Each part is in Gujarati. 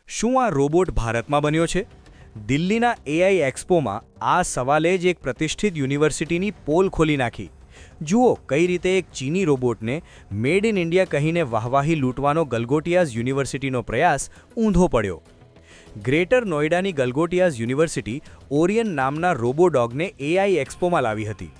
શું આ રોબોટ ભારતમાં બન્યો છે? દિલ્હીના એઆઈ એક્સપોમાં આ સવાલે જ એક પ્રતિષ્ઠિત યુનિવર્સિટીની પોલ ખોલી નાખી. જુઓ કઈ રીતે એક ચીની રોબોટને મેડ ઇન ઇન્ડિયા કહીને વાહવાહી લૂંટવાનો ગલગોટિયાઝ યુનિવર્સિટીનો પ્રયાસ ઊંધો પડ્યો. ગ્રેટર નોઈડાની ગલગોટિયાઝ યુનિવર્સિટી ઓરિયન નામના રોબોડોગને એઆઈ એક્સપોમાં લાવી હતી.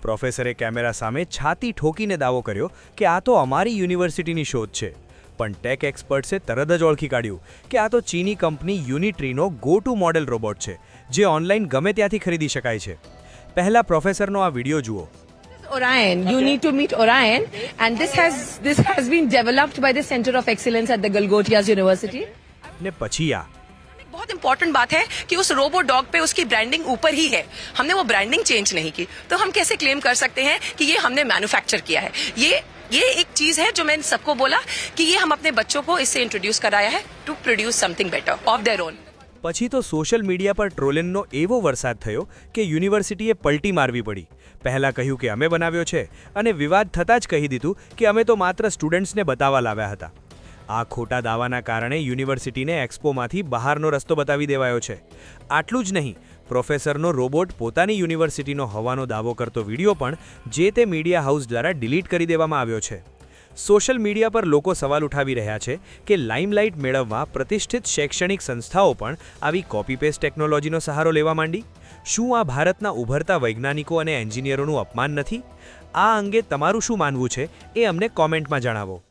પ્રોફેસરે કેમેરા સામે છાતી ઠોકીને દાવો કર્યો કે આ તો અમારી યુનિવર્સિટીની શોધ છે. પણ ટેક એક્સપર્ટ્સે તરત જ ઓળખી કાઢ્યું કે આ તો ચીની કંપની યુનિટ્રીનો ગો ટુ મોડેલ રોબોટ છે, જે ઓનલાઈન ગમે ત્યાંથી ખરીદી શકાય છે. પહેલા પ્રોફેસરનો આ વિડિયો જુઓ. Orion, you need to meet Orion, and this has been developed by the Center of Excellence at the Galgotias University. ને પછી આ बहुत इंपॉर्टेंट बात है कि उस रोबो डॉग पे उसकी ब्रांडिंग ऊपर ही है. हमने वो ब्रांडिंग चेंज नहीं की, तो हम कैसे क्लेम कर सकते हैं कि ये हमने मैन्युफैक्चर किया है. ये एक चीज है जो मैंने सबको बोला कि ये हम अपने बच्चों को इससे इंट्रोड्यूस कराया है to produce something better of their own. પછી તો સોશિયલ મીડિયા પર ટ્રોલિંગનો એવો વરસાદ થયો કે યુનિવર્સિટીએ પલટી મારવી પડી. પહેલાં કહ્યું કે અમે બનાવ્યો છે અને વિવાદ થતાં જ કહી દીધું કે અમે તો માત્ર સ્ટુડન્ટ્સને બતાવવા લાવ્યા હતા. આ ખોટા દાવાના કારણે યુનિવર્સિટીને એક્સપોમાંથી બહારનો રસ્તો બતાવી દેવાયો છે. આટલું જ નહીં, પ્રોફેસરનો રોબોટ પોતાની યુનિવર્સિટીનો હોવાનો દાવો કરતો વિડીયો પણ જે તે મીડિયા હાઉસ દ્વારા ડિલીટ કરી દેવામાં આવ્યો છે. સોશિયલ મીડિયા પર લોકો સવાલ ઉઠાવી રહ્યા છે કે લાઇમલાઇટ મેળવવા પ્રતિષ્ઠિત શૈક્ષણિક સંસ્થાઓ પણ આવી કોપી પેસ્ટ ટેકનોલોજીનો સહારો લેવા માંડી. શું આ ભારતના ઉભરતા વૈજ્ઞાનિકો અને એન્જિનિયરોનું અપમાન નથી? આ અંગે તમારું શું માનવું છે એ અમને કોમેન્ટમાં જણાવો.